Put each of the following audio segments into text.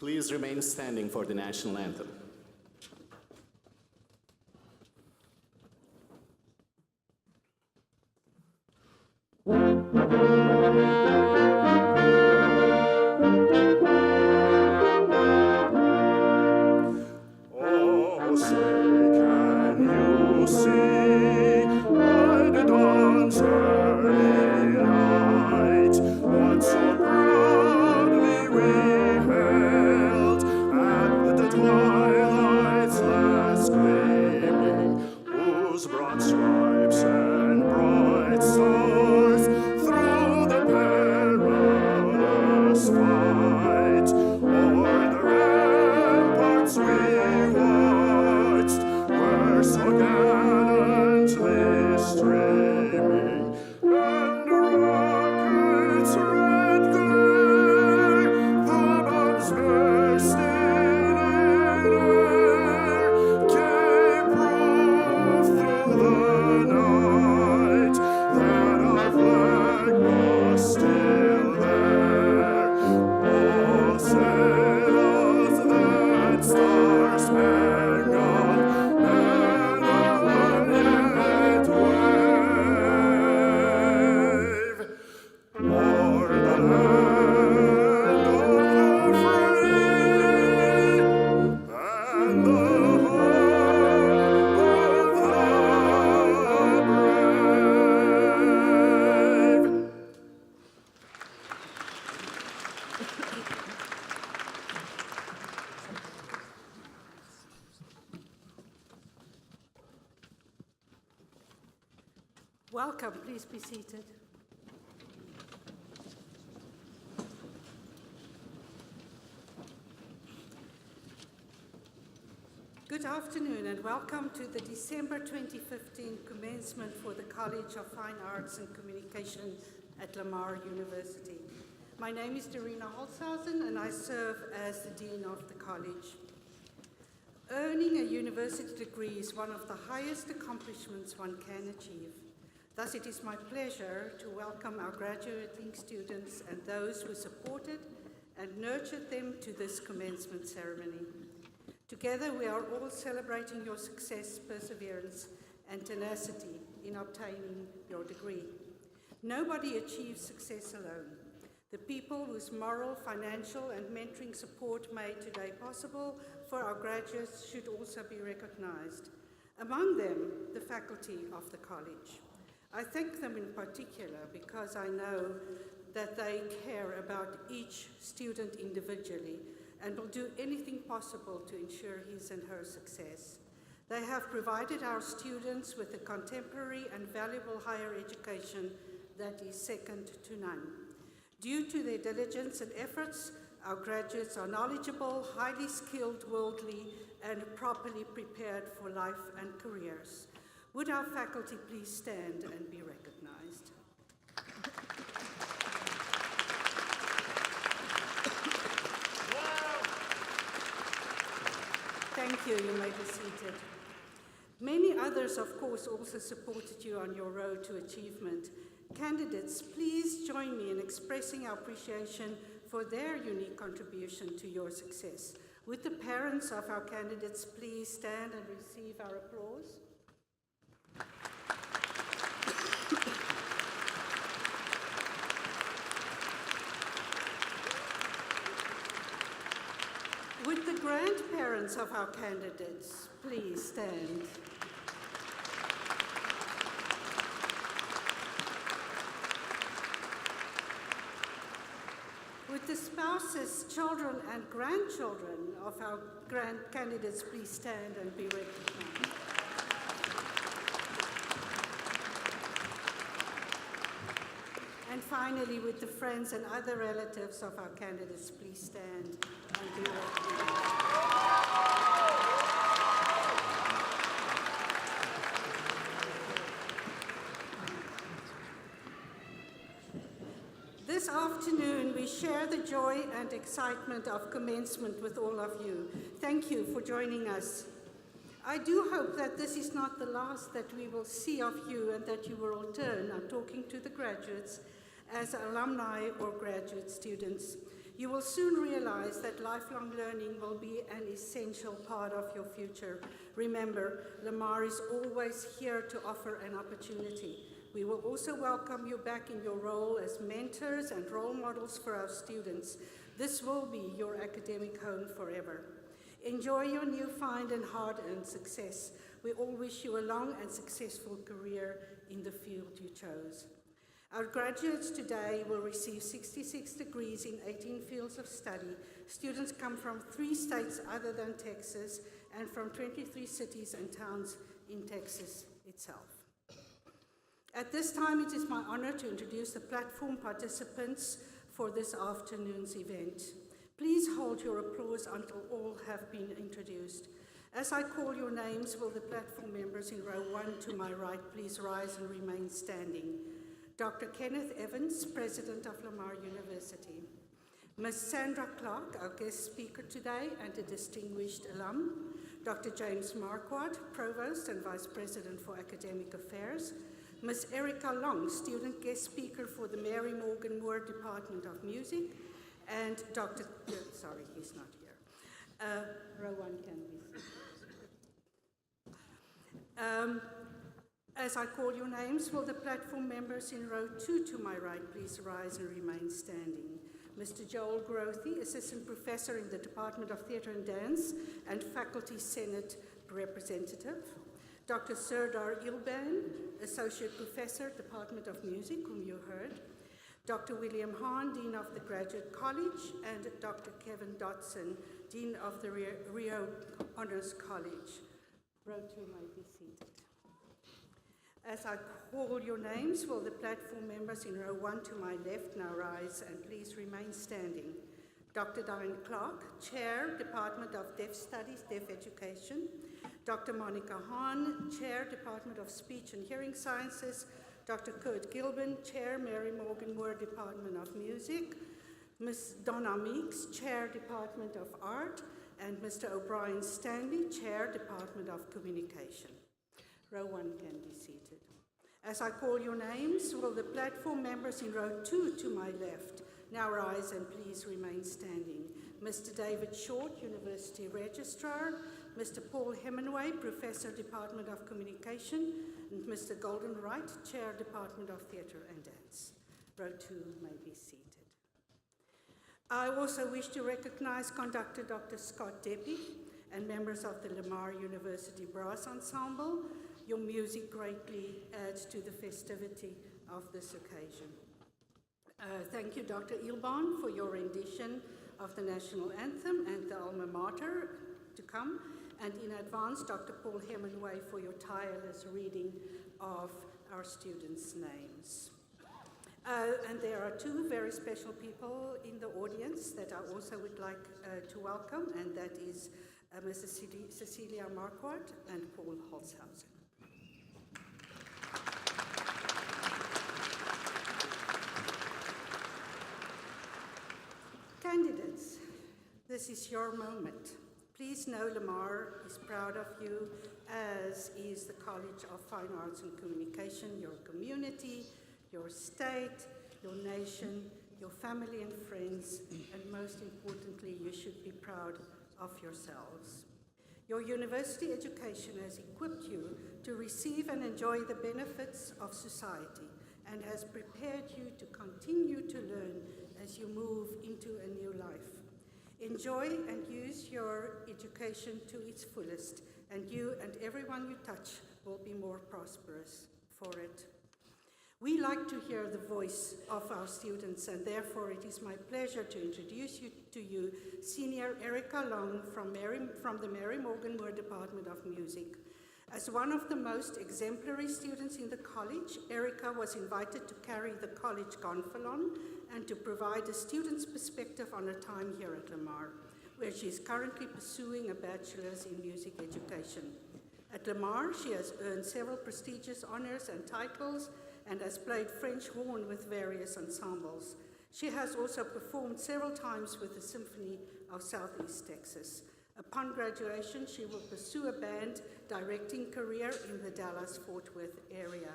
Please remain standing for the national anthem. Welcome, please be seated. Good afternoon and welcome to the December 2015 commencement for the College of Fine Arts and Communication at Lamar University. My name is Dorina Holzhausen and I serve as the Dean of the College. Earning a university degree is one of the highest accomplishments one can achieve. Thus, it is my pleasure to welcome our graduating students and those who supported and nurtured them to this commencement ceremony. Together, we are all celebrating your success, perseverance, and tenacity in obtaining your degree. Nobody achieves success alone. The people whose moral, financial, and mentoring support made today possible for our graduates should also be recognized. Among them, the faculty of the college. I thank them in particular because I know that they care about each student individually and will do anything possible to ensure his and her success. They have provided our students with a contemporary and valuable higher education that is second to none. Due to their diligence and efforts, our graduates are knowledgeable, highly skilled, worldly, and properly prepared for life and careers. Would our faculty please stand and be recognized? Thank you, you may be seated. Many others, of course, also supported you on your road to achievement. Candidates, please join me in expressing our appreciation for their unique contribution to your success. Would the parents of our candidates please stand and receive our applause? Would the grandparents of our candidates please stand? Would the spouses, children, and grandchildren of our candidates please stand and be recognized? And finally, would the friends and other relatives of our candidates please stand and be recognized? This afternoon, we share the joy and excitement of commencement with all of you. Thank you for joining us. I do hope that this is not the last that we will see of you and that you will return. I'm talking to the graduates as alumni or graduate students. You will soon realize that lifelong learning will be an essential part of your future. Remember, Lamar is always here to offer an opportunity. We will also welcome you back in your role as mentors and role models for our students. This will be your academic home forever. Enjoy your newfound and hard-earned success. We all wish you a long and successful career in the field you chose. Our graduates today will receive 66 degrees in 18 fields of study. Students come from 3 states other than Texas and from 23 cities and towns in Texas itself. At this time, it is my honor to introduce the platform participants for this afternoon's event. Please hold your applause until all have been introduced. As I call your names, will the platform members in row 1 to my right please rise and remain standing. Dr. Kenneth Evans, President of Lamar University. Ms. Sandra Clark, our guest speaker today and a distinguished alum. Dr. James Marquardt, Provost and Vice President for Academic Affairs. Ms. Erica Long, student guest speaker for the Mary Morgan Moore Department of Music. And Dr. Sorry, he's not here. Row 1 can be seated. As I call your names, will the platform members in row 2 to my right please rise and remain standing. Mr. Joel Grothy, Assistant Professor in the Department of Theatre and Dance and Faculty Senate Representative. Dr. Serdar Ilban, Associate Professor, Department of Music, whom you heard. Dr. William Hahn, Dean of the Graduate College, and Dr. Kevin Dotson, Dean of the Rio Honors College. Row 2 might be seated. As I call your names, will the platform members in row 1 to my left now rise and please remain standing. Dr. Diane Clark, Chair, Department of Deaf Studies, Deaf Education. Dr. Monica Hahn, Chair, Department of Speech and Hearing Sciences. Dr. Kurt Gilbin, Chair, Mary Morgan Moore, Department of Music. Ms. Donna Meeks, Chair, Department of Art. And Mr. O'Brien Stanley, Chair, Department of Communication. Row 1 can be seated. As I call your names, will the platform members in row 2 to my left now rise and please remain standing. Mr. David Short, University Registrar, Mr. Paul Hemingway, Professor, Department of Communication, and Mr. Golden Wright, Chair, Department of Theatre and Dance. Row 2 may be seated. I also wish to recognize conductor Dr. Scott Deppy and members of the Lamar University Brass Ensemble. Your music greatly adds to the festivity of this occasion. Thank you, Dr. Ilban, for your rendition of the National Anthem and the Alma Mater to come, and in advance, Dr. Paul Hemingway, for your tireless reading of our students' names. And there are two very special people in the audience that I also would like to welcome, and that is Mrs. Cecilia Marquardt and Paul Holzhausen. Candidates, this is your moment. Please know Lamar is proud of you, as is the College of Fine Arts and Communication, your community, your state, your nation, your family and friends, and most importantly, you should be proud of yourselves. Your university education has equipped you to receive and enjoy the benefits of society and has prepared you to continue to learn as you move into a new life. Enjoy and use your education to its fullest, and you and everyone you touch will be more prosperous for it. We like to hear the voice of our students, and therefore it is my pleasure to introduce to you Senior Erica Long from the Mary Morgan Moore Department of Music. As one of the most exemplary students in the college, Erica was invited to carry the college gonfalon and to provide a student's perspective on her time here at Lamar, where she is currently pursuing a bachelor's in music education. At Lamar, she has earned several prestigious honors and titles and has played French horn with various ensembles. She has also performed several times with the Symphony of Southeast Texas. Upon graduation, she will pursue a band directing career in the Dallas-Fort Worth area.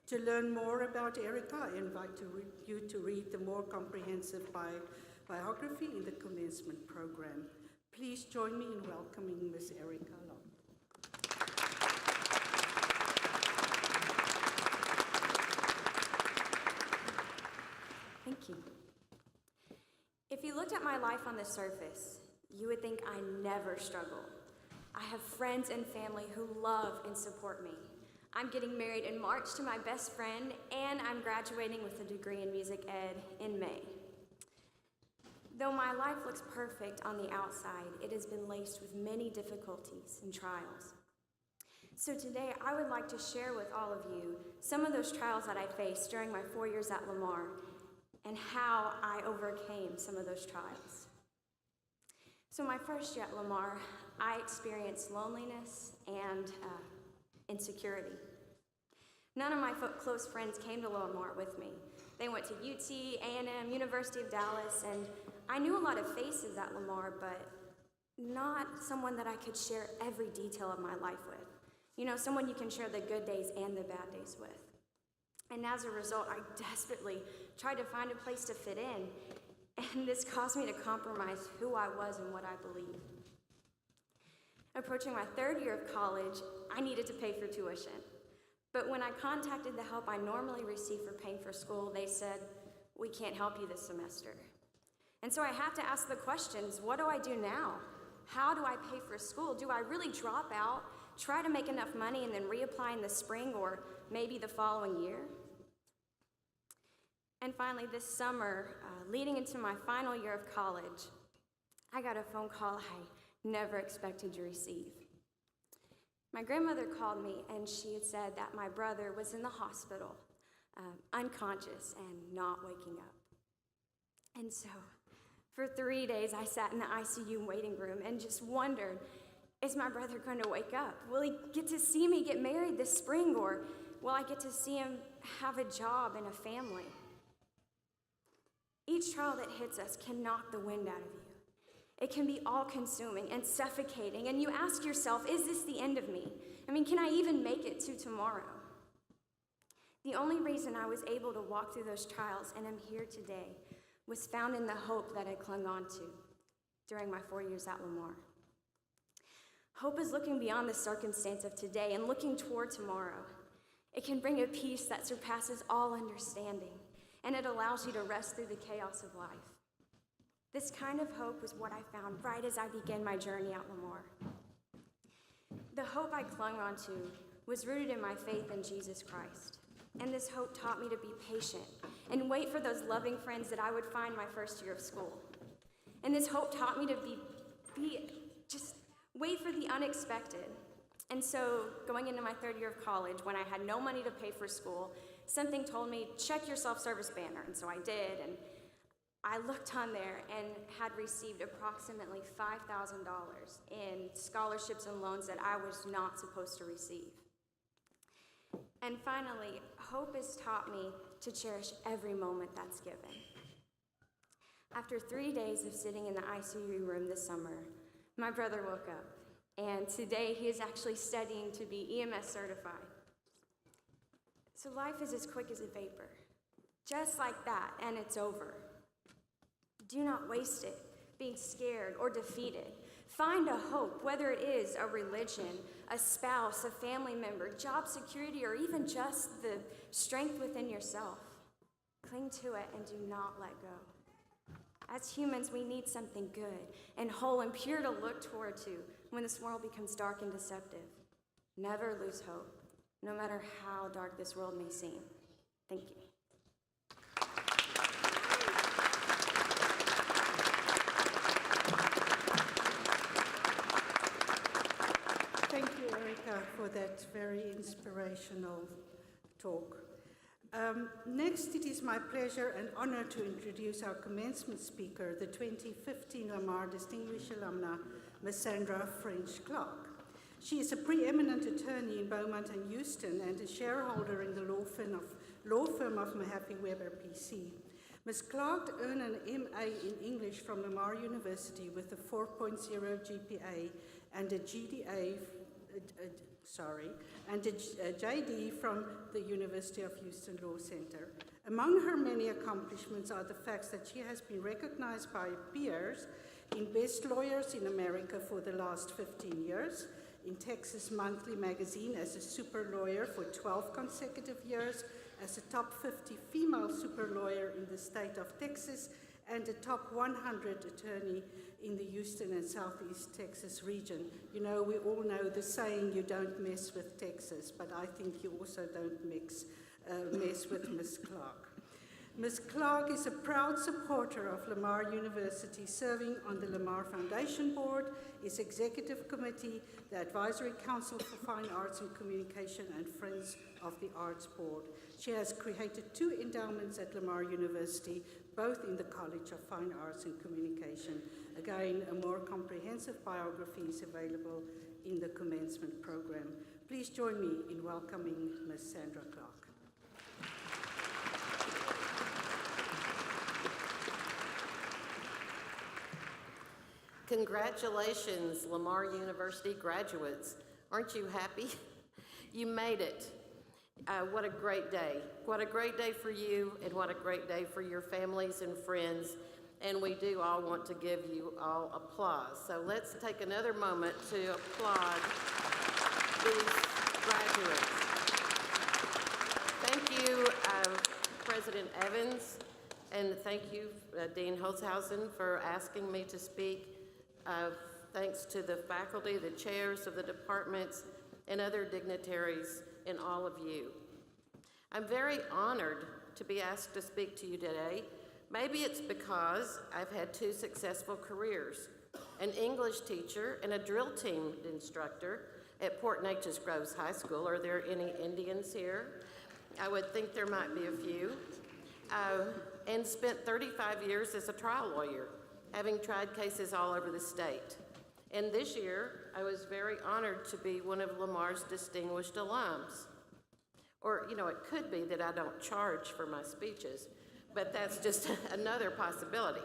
To learn more about Erica, I invite you to read the more comprehensive biography in the Commencement program. Please join me in welcoming Ms. Erica Long. Thank you. If you looked at my life on the surface, you would think I never struggle. I have friends and family who love and support me. I'm getting married in March to my best friend, and I'm graduating with a degree in music ed in May. Though my life looks perfect on the outside, it has been laced with many difficulties and trials. So today, I would like to share with all of you some of those trials that I faced during my 4 years at Lamar and how I overcame some of those trials. So my first year at Lamar, I experienced loneliness and insecurity. None of my close friends came to Lamar with me. They went to UT, A&M, University of Dallas, and I knew a lot of faces at Lamar, but not someone that I could share every detail of my life with. You know, someone you can share the good days and the bad days with. And as a result, I desperately tried to find a place to fit in, and this caused me to compromise who I was and what I believed. Approaching my third year of college, I needed to pay for tuition. But when I contacted the help I normally receive for paying for school, they said, "We can't help you this semester." And so I had to ask the questions, what do I do now? How do I pay for school? Do I really drop out, try to make enough money, and then reapply in the spring or maybe the following year? And finally, this summer, leading into my final year of college, I got a phone call I never expected to receive. My grandmother called me and she had said that my brother was in the hospital, unconscious and not waking up. And so for 3 days I sat in the ICU waiting room and just wondered, is my brother going to wake up? Will he get to see me get married this spring, or will I get to see him have a job and a family? Each trial that hits us can knock the wind out of you. It can be all-consuming and suffocating, and you ask yourself, is this the end of me? I mean, can I even make it to tomorrow? The only reason I was able to walk through those trials and am here today was found in the hope that I clung on to during my 4 years at Lamar. Hope is looking beyond the circumstance of today and looking toward tomorrow. It can bring a peace that surpasses all understanding, and it allows you to rest through the chaos of life. This kind of hope was what I found right as I began my journey at Lamar. The hope I clung on to was rooted in my faith in Jesus Christ, and this hope taught me to be patient and wait for those loving friends that I would find my first year of school. And this hope taught me to just wait for the unexpected. And so going into my third year of college, when I had no money to pay for school, something told me, check your self-service banner. And so I did, and I looked on there and had received approximately $5,000 in scholarships and loans that I was not supposed to receive. And finally, hope has taught me to cherish every moment that's given. After 3 days of sitting in the ICU room this summer, my brother woke up, and today he is actually studying to be EMS certified. So life is as quick as a vapor, just like that, and it's over. Do not waste it being scared or defeated. Find a hope, whether it is a religion, a spouse, a family member, job security, or even just the strength within yourself. Cling to it and do not let go. As humans, we need something good and whole and pure to look toward to when this world becomes dark and deceptive. Never lose hope, no matter how dark this world may seem. Thank you. Thank you, Erica, for that very inspirational talk. Next, it is my pleasure and honor to introduce our commencement speaker, the 2015 Lamar Distinguished Alumna, Ms. Sandra French-Clark. She is a preeminent attorney in Beaumont and Houston and a shareholder in the law firm of Mahaffey Weber PC. Ms. Clark earned an MA in English from Lamar University with a 4.0 GPA and a JD from the University of Houston Law Center. Among her many accomplishments are the facts that she has been recognized by peers in Best Lawyers in America for the last 15 years, in Texas Monthly Magazine as a super lawyer for 12 consecutive years, as a top 50 female super lawyer in the state of Texas, and a top 100 attorney in the Houston and Southeast Texas region. You know, we all know the saying, you don't mess with Texas, but I think you also don't mess with Ms. Clark. Ms. Clark is a proud supporter of Lamar University, serving on the Lamar Foundation Board, its executive committee, the Advisory Council for Fine Arts and Communication, and Friends of the Arts Board. She has created 2 endowments at Lamar University, both in the College of Fine Arts and Communication. Again, a more comprehensive biography is available in the commencement program. Please join me in welcoming Ms. Sandra Clark. Congratulations, Lamar University graduates. Aren't you happy? You made it. What a great day. What a great day for you, and what a great day for your families and friends. And we do all want to give you all applause. So let's take another moment to applaud these graduates. Thank you, President Evans, and thank you, Dean Holzhausen, for asking me to speak. Thanks to the faculty, the chairs of the departments, and other dignitaries, and all of you. I'm very honored to be asked to speak to you today. Maybe it's because I've had 2 successful careers, an English teacher and a drill team instructor, at Port Neches Groves High School. Are there any Indians here? I would think there might be a few. And spent 35 years as a trial lawyer, having tried cases all over the state. And this year, I was very honored to be one of Lamar's distinguished alums. Or, you know, it could be that I don't charge for my speeches, but that's just another possibility.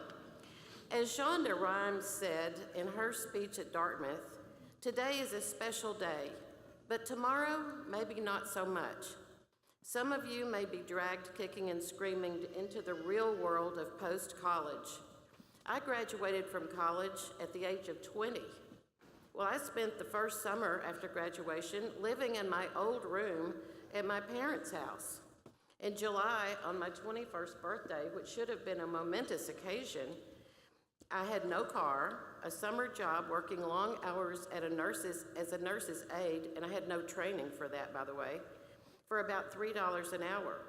As Shonda Rhimes said in her speech at Dartmouth, today is a special day, but tomorrow, maybe not so much. Some of you may be dragged kicking and screaming into the real world of post-college. I graduated from college at the age of 20. Well, I spent the first summer after graduation living in my old room at my parents' house. In July, on my 21st birthday, which should have been a momentous occasion, I had no car, a summer job working long hours as a nurse's aide, and I had no training for that, by the way, for about $3 an hour.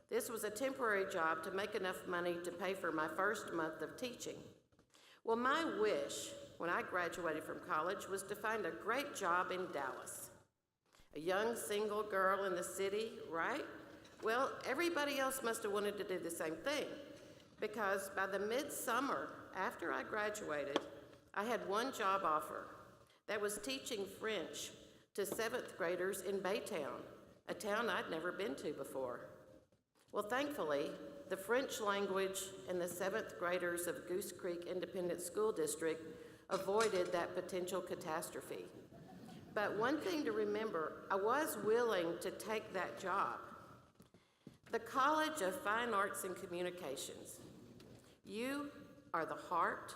This was a temporary job to make enough money to pay for my first month of teaching. Well, my wish when I graduated from college was to find a great job in Dallas. A young single girl in the city, right? Well, everybody else must have wanted to do the same thing, because by the midsummer after I graduated, I had one job offer. That was teaching French to 7th graders in Baytown, a town I'd never been to before. Well, thankfully, the French language and the 7th graders of Goose Creek Independent School District avoided that potential catastrophe. But one thing to remember, I was willing to take that job. The College of Fine Arts and Communications. You are the heart,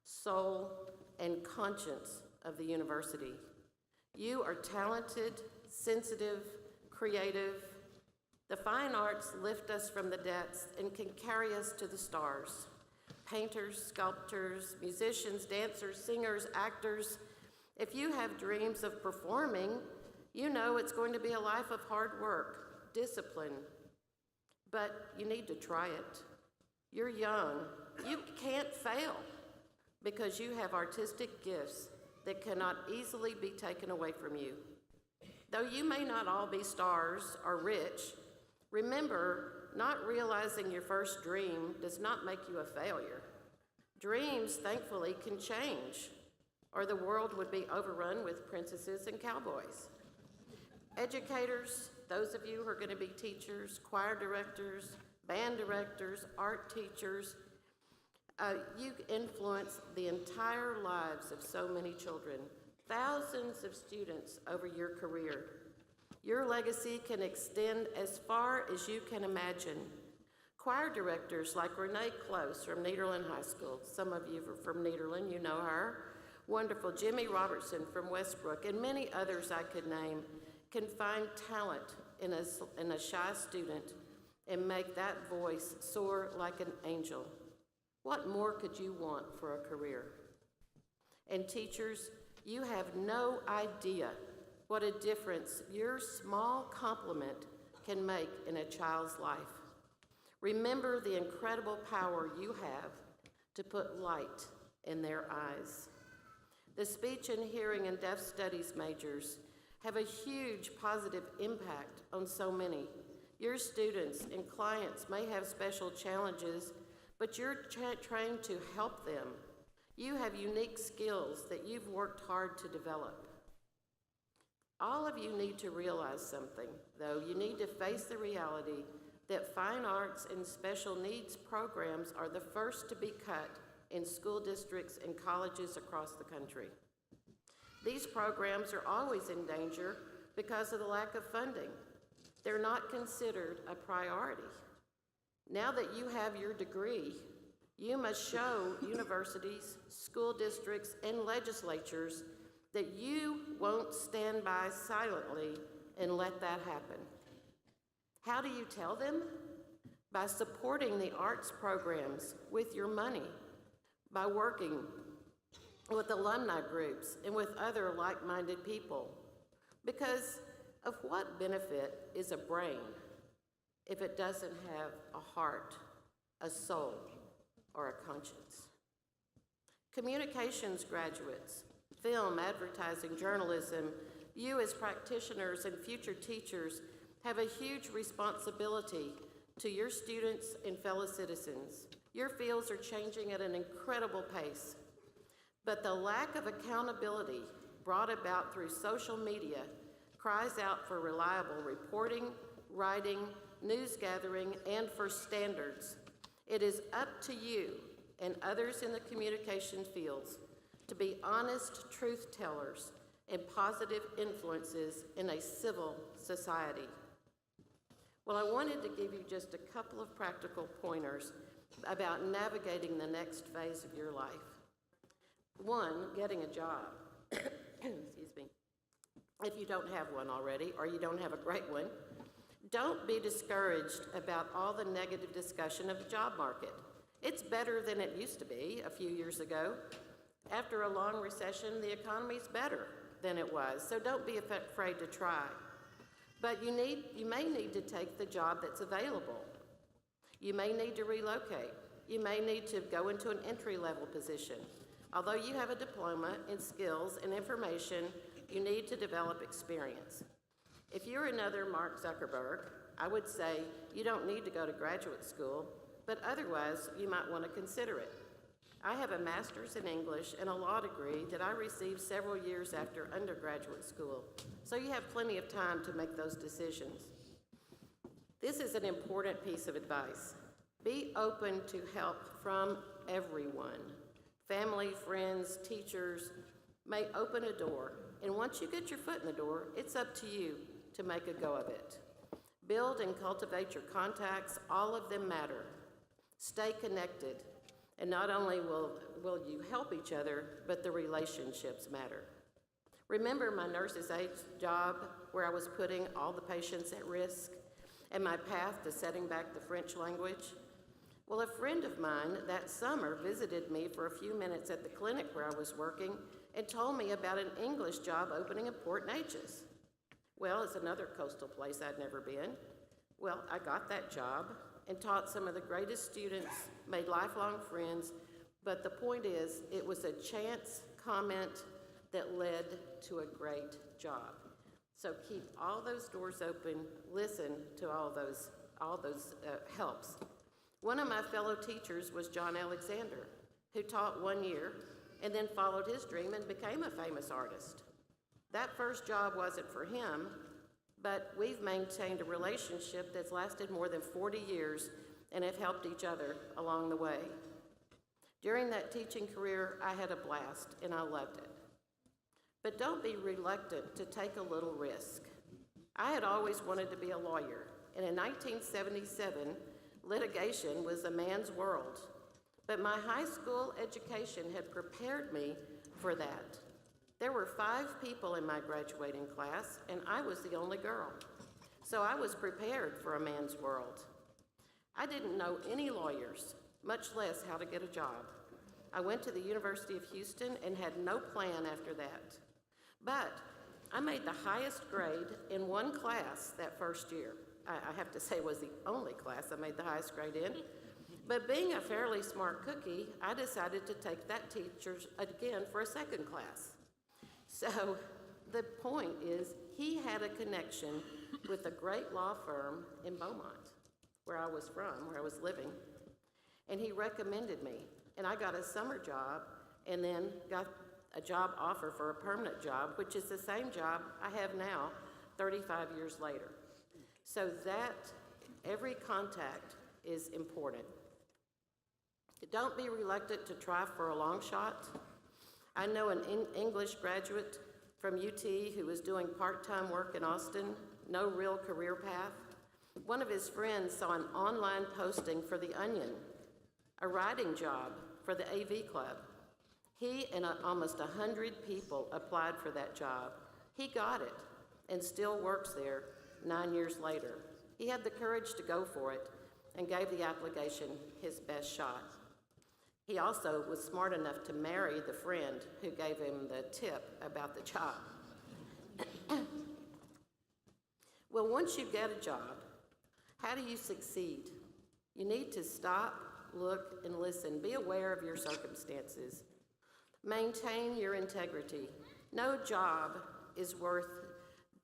soul, and conscience of the university. You are talented, sensitive, creative. The fine arts lift us from the depths and can carry us to the stars. Painters, sculptors, musicians, dancers, singers, actors. If you have dreams of performing, you know it's going to be a life of hard work, discipline, but you need to try it. You're young. You can't fail because you have artistic gifts that cannot easily be taken away from you. Though you may not all be stars or rich, remember, not realizing your first dream does not make you a failure. Dreams, thankfully, can change, or the world would be overrun with princesses and cowboys. Educators, those of you who are going to be teachers, choir directors, band directors, art teachers, you influence the entire lives of so many children, thousands of students over your career. Your legacy can extend as far as you can imagine. Choir directors like Renee Close from Nederland High School, some of you are from Nederland, you know her, wonderful Jimmy Robertson from Westbrook, and many others I could name, can find talent in a shy student and make that voice soar like an angel. What more could you want for a career? And teachers, you have no idea what a difference your small compliment can make in a child's life. Remember the incredible power you have to put light in their eyes. The speech and hearing and deaf studies majors have a huge positive impact on so many. Your students and clients may have special challenges, but you're trained to help them. You have unique skills that you've worked hard to develop. All of you need to realize something, though. You need to face the reality that fine arts and special needs programs are the first to be cut in school districts and colleges across the country. These programs are always in danger because of the lack of funding. They're not considered a priority. Now that you have your degree, you must show universities, school districts, and legislatures that you won't stand by silently and let that happen. How do you tell them? By supporting the arts programs with your money, by working with alumni groups and with other like-minded people. Because of what benefit is a brain if it doesn't have a heart, a soul, or a conscience? Communications graduates, film, advertising, journalism, you as practitioners and future teachers have a huge responsibility to your students and fellow citizens. Your fields are changing at an incredible pace, but the lack of accountability brought about through social media cries out for reliable reporting, writing, news gathering, and for standards. It is up to you and others in the communication fields to be honest truth tellers and positive influences in a civil society. Well, I wanted to give you just a couple of practical pointers about navigating the next phase of your life. One, getting a job. Excuse me. If you don't have one already, or you don't have a great one, don't be discouraged about all the negative discussion of the job market. It's better than it used to be a few years ago. After a long recession, the economy's better than it was, so don't be afraid to try. But you may need to take the job that's available. You may need to relocate. You may need to go into an entry-level position. Although you have a diploma in skills and information, you need to develop experience. If you're another Mark Zuckerberg, I would say you don't need to go to graduate school, but otherwise you might want to consider it. I have a master's in English and a law degree that I received several years after undergraduate school, so you have plenty of time to make those decisions. This is an important piece of advice. Be open to help from everyone. Family, friends, teachers may open a door, and once you get your foot in the door, it's up to you to make a go of it. Build and cultivate your contacts. All of them matter. Stay connected, and not only will you help each other, but the relationships matter. Remember my nurse's aide job where I was putting all the patients at risk and my path to setting back the French language? Well, a friend of mine that summer visited me for a few minutes at the clinic where I was working and told me about an English job opening in Port Neches. Well, it's another coastal place I'd never been. Well, I got that job and taught some of the greatest students, made lifelong friends, but the point is, it was a chance comment that led to a great job. So keep all those doors open, listen to all those helps. One of my fellow teachers was John Alexander, who taught 1 year and then followed his dream and became a famous artist. That first job wasn't for him, but we've maintained a relationship that's lasted more than 40 years and have helped each other along the way. During that teaching career, I had a blast and I loved it. But don't be reluctant to take a little risk. I had always wanted to be a lawyer, and in 1977, litigation was a man's world. But my high school education had prepared me for that. There were 5 people in my graduating class, and I was the only girl. So I was prepared for a man's world. I didn't know any lawyers, much less how to get a job. I went to the University of Houston and had no plan after that. But I made the highest grade in one class that first year. I have to say it was the only class I made the highest grade in. But being a fairly smart cookie, I decided to take that teacher again for a second class. So the point is, he had a connection with a great law firm in Beaumont, where I was from, where I was living, and he recommended me. And I got a summer job and then got a job offer for a permanent job, which is the same job I have now, 35 years later. So that every contact is important. Don't be reluctant to try for a long shot. I know an English graduate from UT who was doing part-time work in Austin, no real career path. One of his friends saw an online posting for The Onion, a writing job for the AV Club. He and almost 100 people applied for that job. He got it and still works there 9 years later. He had the courage to go for it and gave the application his best shot. He also was smart enough to marry the friend who gave him the tip about the job. Well, once you get a job, how do you succeed? You need to stop, look, and listen. Be aware of your circumstances. Maintain your integrity. No job is worth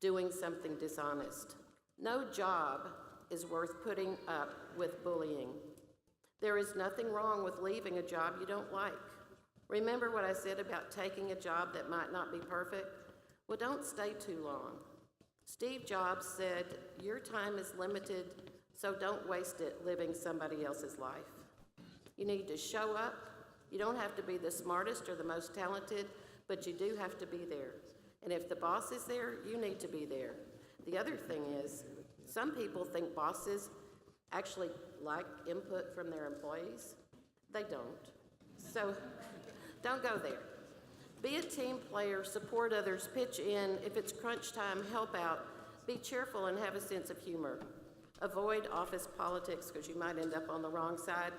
doing something dishonest. No job is worth putting up with bullying. There is nothing wrong with leaving a job you don't like. Remember what I said about taking a job that might not be perfect? Well, don't stay too long. Steve Jobs said, "Your time is limited, so don't waste it living somebody else's life." You need to show up. You don't have to be the smartest or the most talented, but you do have to be there. And if the boss is there, you need to be there. The other thing is, some people think bosses actually like input from their employees. They don't. So don't go there. Be a team player, support others, pitch in. If it's crunch time, help out. Be cheerful and have a sense of humor. Avoid office politics because you might end up on the wrong side.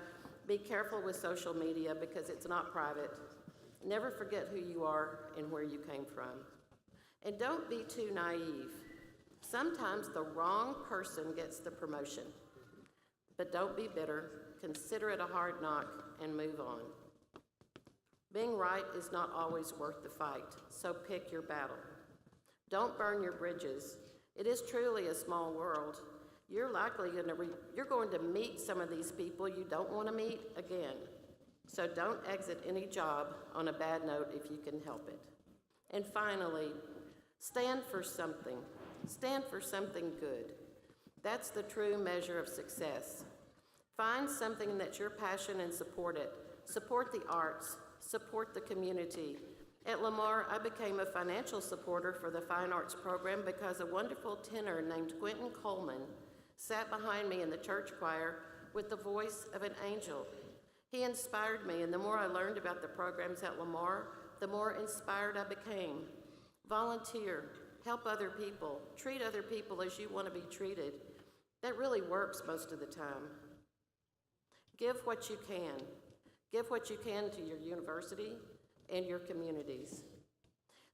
Be careful with social media because it's not private. Never forget who you are and where you came from. And don't be too naive. Sometimes the wrong person gets the promotion. But don't be bitter. Consider it a hard knock and move on. Being right is not always worth the fight, so pick your battle. Don't burn your bridges. It is truly a small world. You're going to meet some of these people you don't want to meet again. So don't exit any job on a bad note if you can help it. And finally, stand for something. Stand for something good. That's the true measure of success. Find something that's your passion and support it. Support the arts. Support the community. At Lamar, I became a financial supporter for the Fine Arts program because a wonderful tenor named Quentin Coleman sat behind me in the church choir with the voice of an angel. He inspired me, and the more I learned about the programs at Lamar, the more inspired I became. Volunteer, help other people, treat other people as you want to be treated. That really works most of the time. Give what you can. Give what you can to your university and your communities.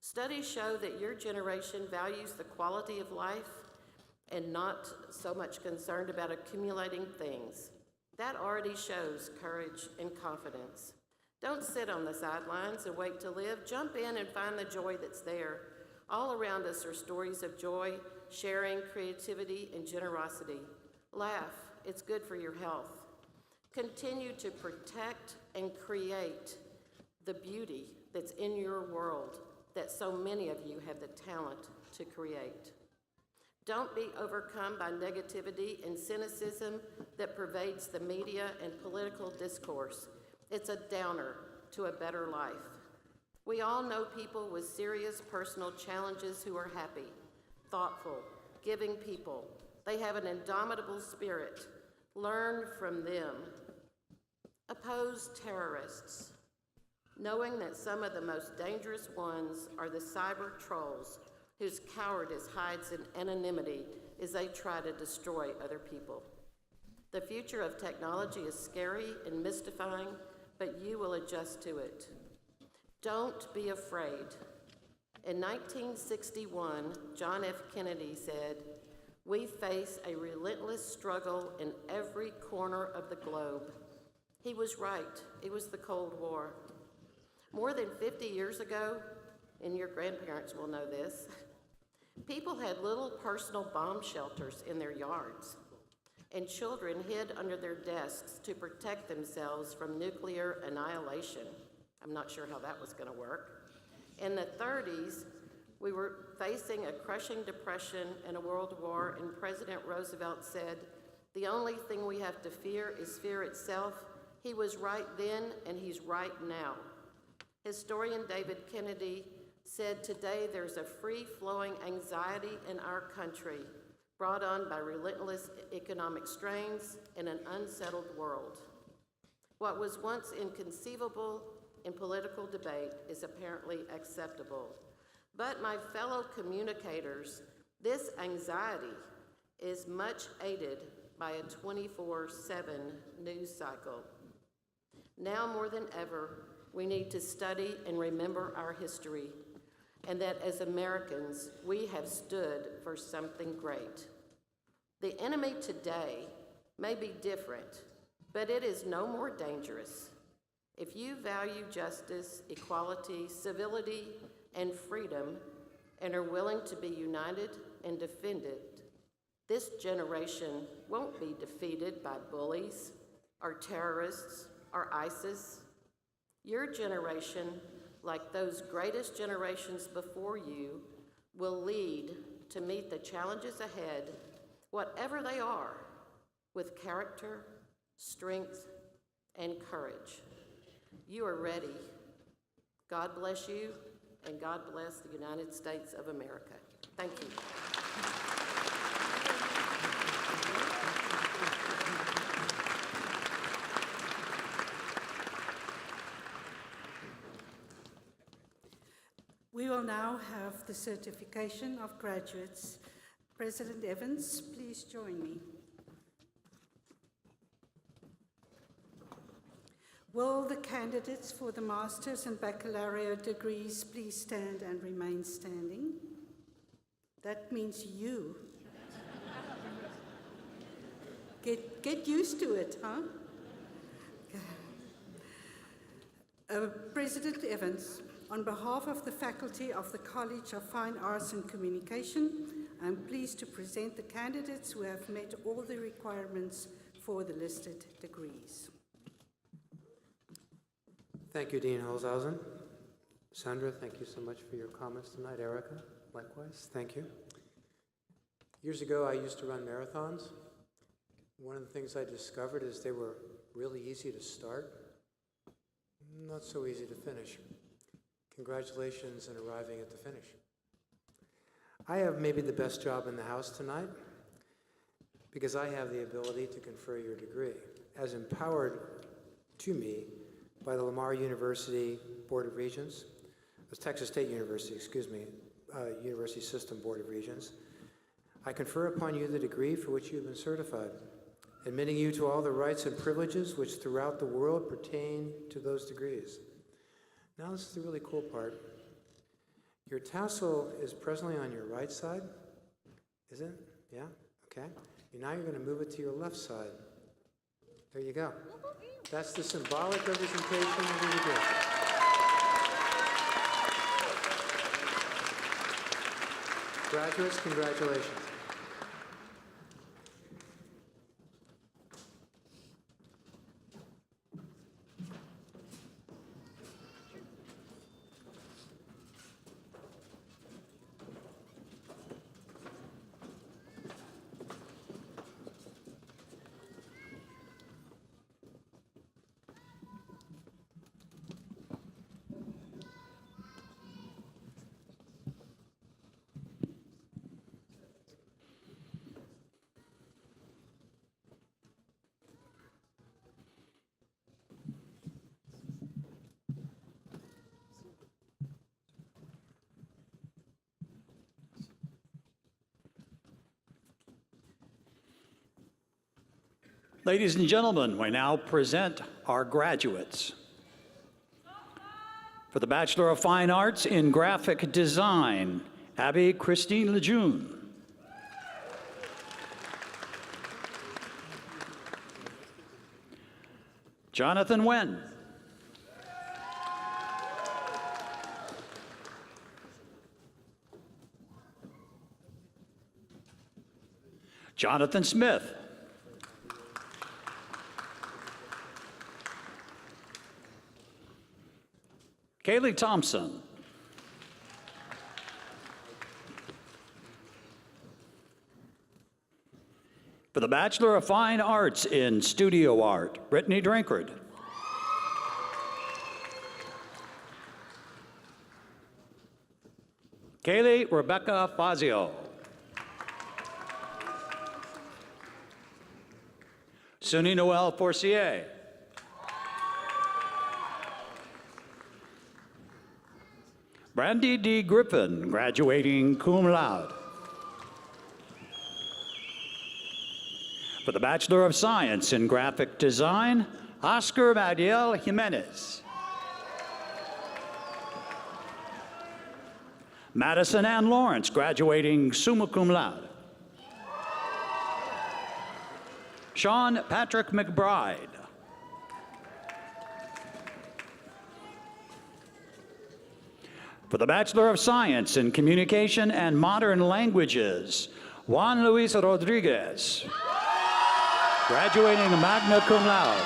Studies show that your generation values the quality of life and not so much concerned about accumulating things. That already shows courage and confidence. Don't sit on the sidelines and wait to live. Jump in and find the joy that's there. All around us are stories of joy, sharing, creativity, and generosity. Laugh. It's good for your health. Continue to protect and create the beauty that's in your world that so many of you have the talent to create. Don't be overcome by negativity and cynicism that pervades the media and political discourse. It's a downer to a better life. We all know people with serious personal challenges who are happy, thoughtful, giving people. They have an indomitable spirit. Learn from them. Oppose terrorists, knowing that some of the most dangerous ones are the cyber trolls whose cowardice hides in anonymity as they try to destroy other people. The future of technology is scary and mystifying, but you will adjust to it. Don't be afraid. In 1961, John F. Kennedy said, "We face a relentless struggle in every corner of the globe." He was right. It was the Cold War. More than 50 years ago, and your grandparents will know this, people had little personal bomb shelters in their yards, and children hid under their desks to protect themselves from nuclear annihilation. I'm not sure how that was going to work. In the 30s, we were facing a crushing depression and a world war, and President Roosevelt said, "The only thing we have to fear is fear itself." He was right then, and he's right now. Historian David Kennedy said, "Today there's a free-flowing anxiety in our country brought on by relentless economic strains and an unsettled world. What was once inconceivable in political debate is apparently acceptable. But my fellow communicators, this anxiety is much aided by a 24/7 news cycle. Now more than ever, we need to study and remember our history, and that as Americans, we have stood for something great. The enemy today may be different, but it is no more dangerous. If you value justice, equality, civility, and freedom, and are willing to be united and defend it, this generation won't be defeated by bullies or terrorists or ISIS. Your generation, like those greatest generations before you, will lead to meet the challenges ahead, whatever they are, with character, strength, and courage. You are ready. God bless you, and God bless the United States of America. Thank you. We will now have the certification of graduates. President Evans, please join me. Will the candidates for the master's and baccalaureate degrees please stand and remain standing? That means you. Get used to it, huh? President Evans, on behalf of the faculty of the College of Fine Arts and Communication, I'm pleased to present the candidates who have met all the requirements for the listed degrees. Thank you, Dean Holzhausen. Sandra, thank you so much for your comments tonight. Erica, likewise, thank you. Years ago, I used to run marathons. One of the things I discovered is they were really easy to start, not so easy to finish. Congratulations on arriving at the finish. I have maybe the best job in the house tonight because I have the ability to confer your degree, as empowered to me by the Lamar University Board of Regents, Texas State University, University System Board of Regents. I confer upon you the degree for which you have been certified, admitting you to all the rights and privileges which throughout the world pertain to those degrees. Now this is the really cool part. Your tassel is presently on your right side, is it? Yeah, okay. Now you're gonna move it to your left side. There you go. That's the symbolic representation of the degree. Graduates, congratulations. Ladies and gentlemen, we now present our graduates. For the Bachelor of Fine Arts in Graphic Design, Abby Christine Lejeune. Jonathan Wen. Jonathan Smith. Kaylee Thompson. For the Bachelor of Fine Arts in Studio Art, Brittany Drinkard. Kaylee Rebecca Fazio. Suni Noel Forcier. Brandy D. Griffin, graduating cum laude. For the Bachelor of Science in Graphic Design, Oscar Madiel Jimenez. Madison Ann Lawrence, graduating summa cum laude. Sean Patrick McBride. For the Bachelor of Science in Communication and Modern Languages, Juan Luis Rodriguez, graduating magna cum laude.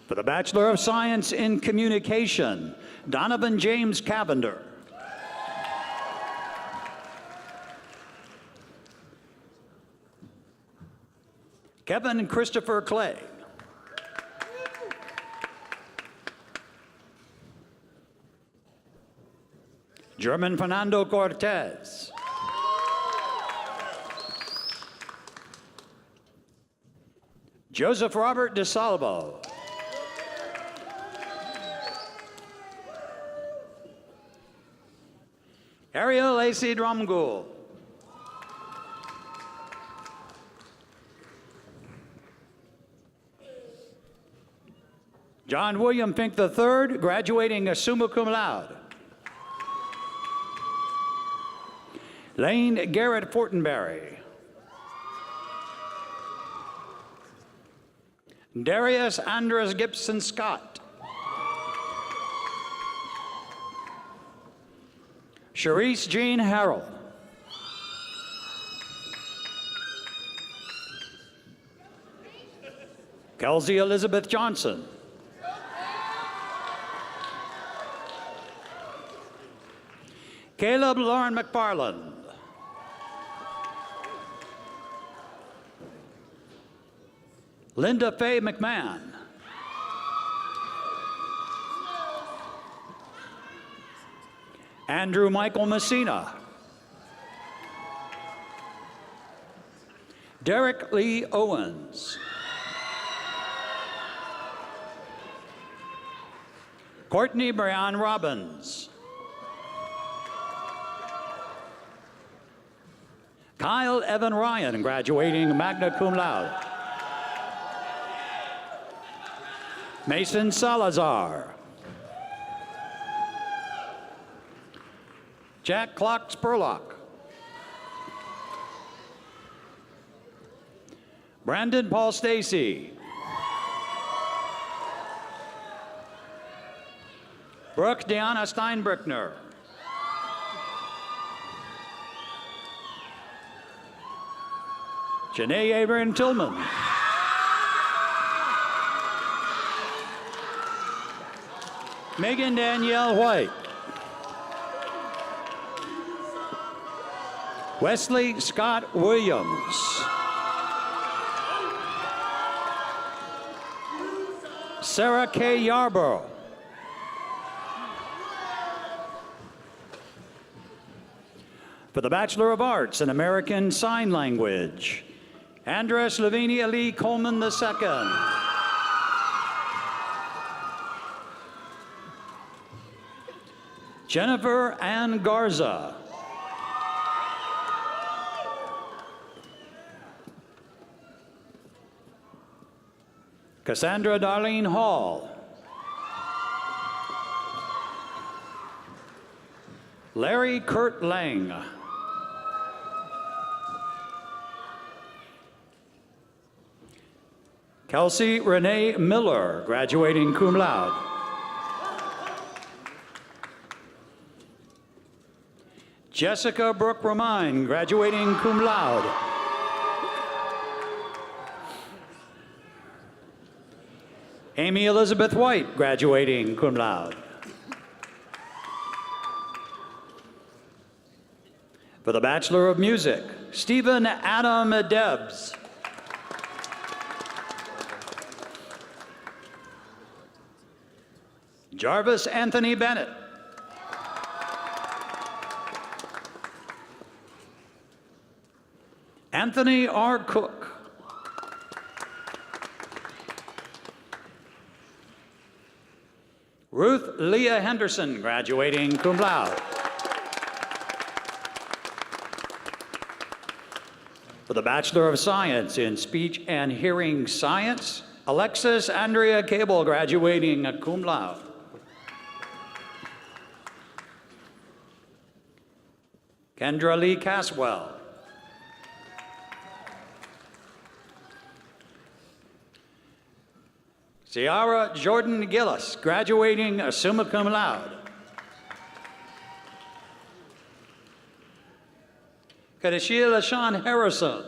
For the Bachelor of Science in Communication, Donovan James Cavender. Kevin Christopher Clay. German Fernando Cortez. Joseph Robert DeSalvo. Ariel A.C. Drumgool. John William Fink III, graduating summa cum laude. Lane Garrett Fortenberry. Darius Andres Gibson Scott. Sharice Jean Harrell. Kelsey Elizabeth Johnson. Caleb Lauren McFarland. Linda Faye McMahon. Andrew Michael Messina. Derek Lee Owens. Courtney Brian Robbins. Kyle Evan Ryan, graduating magna cum laude. Mason Salazar. Jack Clark Spurlock. Brandon Paul Stacy. Brooke Deanna Steinbrickner. Janae Abraham Tillman. Megan Danielle White. Wesley Scott Williams. Sarah K. Yarborough. For the Bachelor of Arts in American Sign Language, Andres Lavinia Lee Coleman II. Jennifer Ann Garza. Cassandra Darlene Hall. Larry Kurt Lang. Kelsey Renee Miller, graduating cum laude. Jessica Brooke Romine, graduating cum laude. Amy Elizabeth White, graduating cum laude. For the Bachelor of Music, Stephen Adam Debs. Jarvis Anthony Bennett. Anthony R. Cook. Ruth Leah Henderson, graduating cum laude. For the Bachelor of Science in Speech and Hearing Science, Alexis Andrea Cable, graduating cum laude. Kendra Lee Caswell. Ciara Jordan Gillis, graduating summa cum laude. Kadeshia LaShawn Harrison.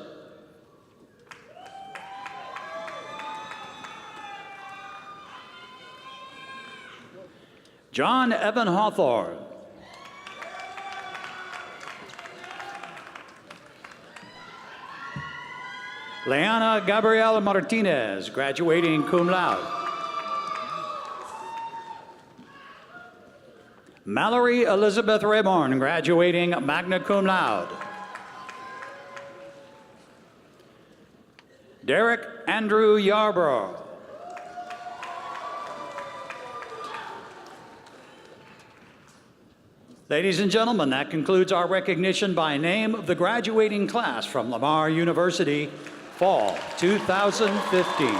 John Evan Hawthorne. Leana Gabriela Martinez, graduating cum laude. Mallory Elizabeth Rayborn, graduating magna cum laude. Derek Andrew Yarbrough. Ladies and gentlemen, that concludes our recognition by name of the graduating class from Lamar University, Fall 2015.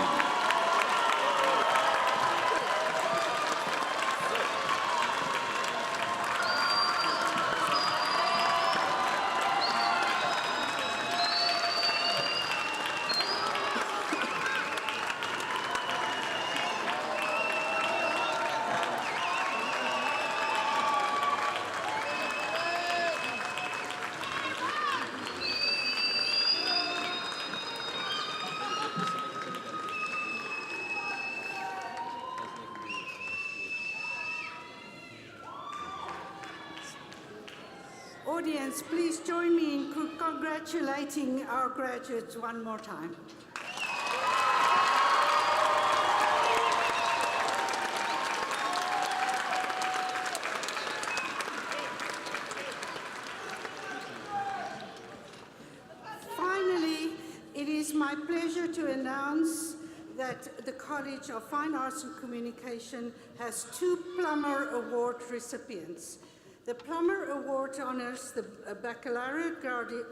Audience, please join me in congratulating our graduates one more time. Finally, it is my pleasure to announce that the College of Fine Arts and Communication has 2 Plummer Award recipients. The Plummer Award honors the baccalaureate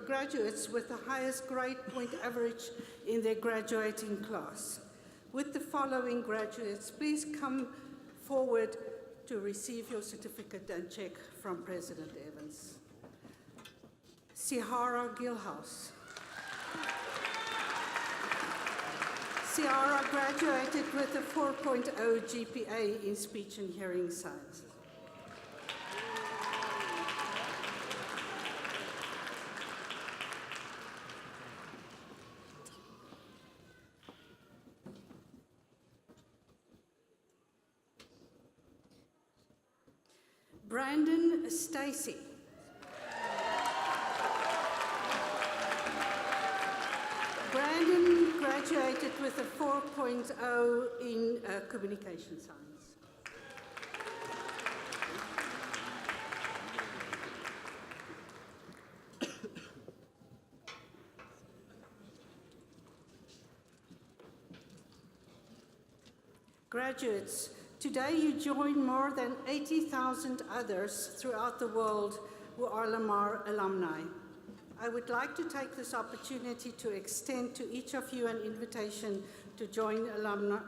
graduates with the highest grade point average in their graduating class. With the following graduates, please come forward to receive your certificate and check from President Evans. Ciara Gilhouse. Ciara graduated with a 4.0 GPA in speech and hearing science. Brandon Stacy. Brandon graduated with a 4.0 in communication science. Graduates, today you join more than 80,000 others throughout the world who are Lamar alumni. I would like to take this opportunity to extend to each of you an invitation to join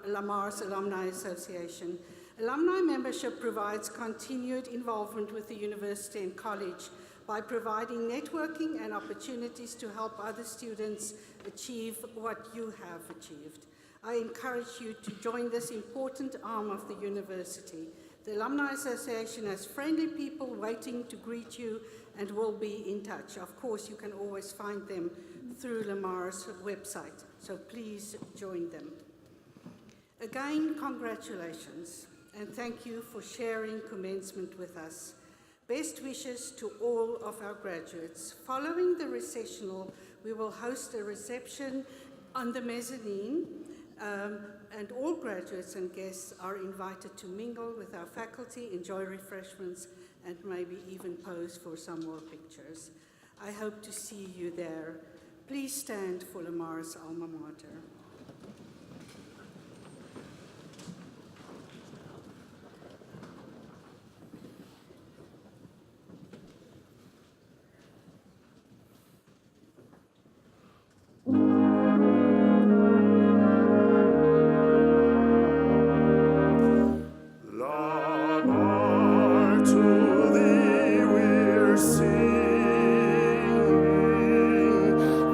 Lamar's Alumni Association. Alumni membership provides continued involvement with the university and college by providing networking and opportunities to help other students achieve what you have achieved. I encourage you to join this important arm of the university. The Alumni Association has friendly people waiting to greet you and will be in touch. Of course, you can always find them through Lamar's website, so please join them. Again, congratulations, and thank you for sharing commencement with us. Best wishes to all of our graduates. Following the recessional, we will host a reception on the mezzanine, and all graduates and guests are invited to mingle with our faculty, enjoy refreshments, and maybe even pose for some more pictures. I hope to see you there. Please stand for Lamar's alma mater.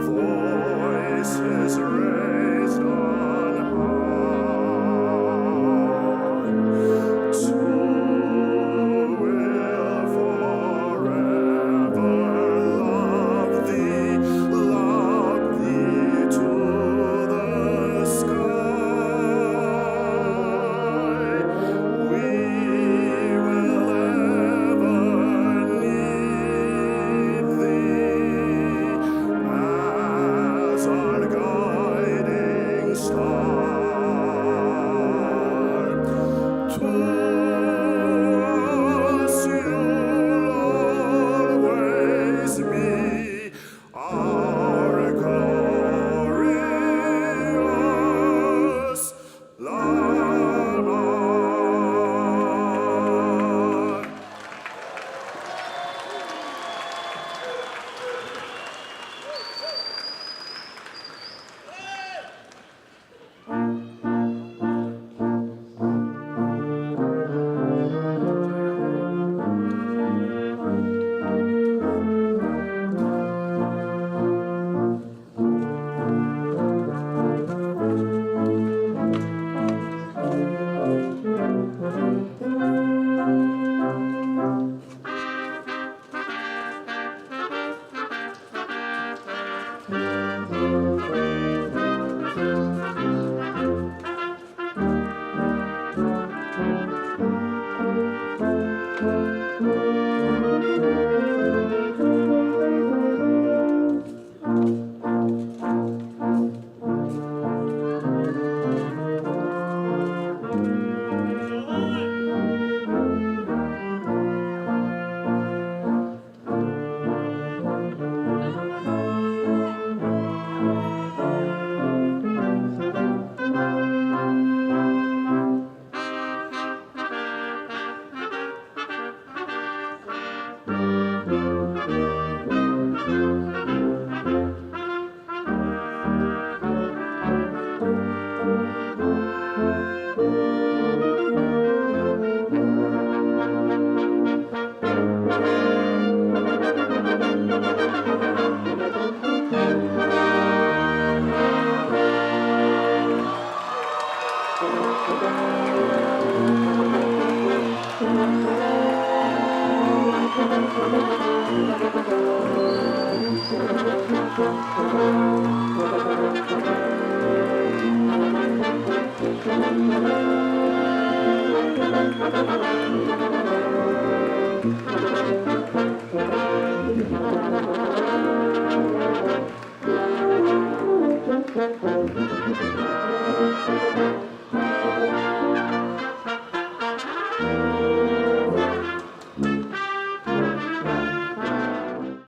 Voices raised.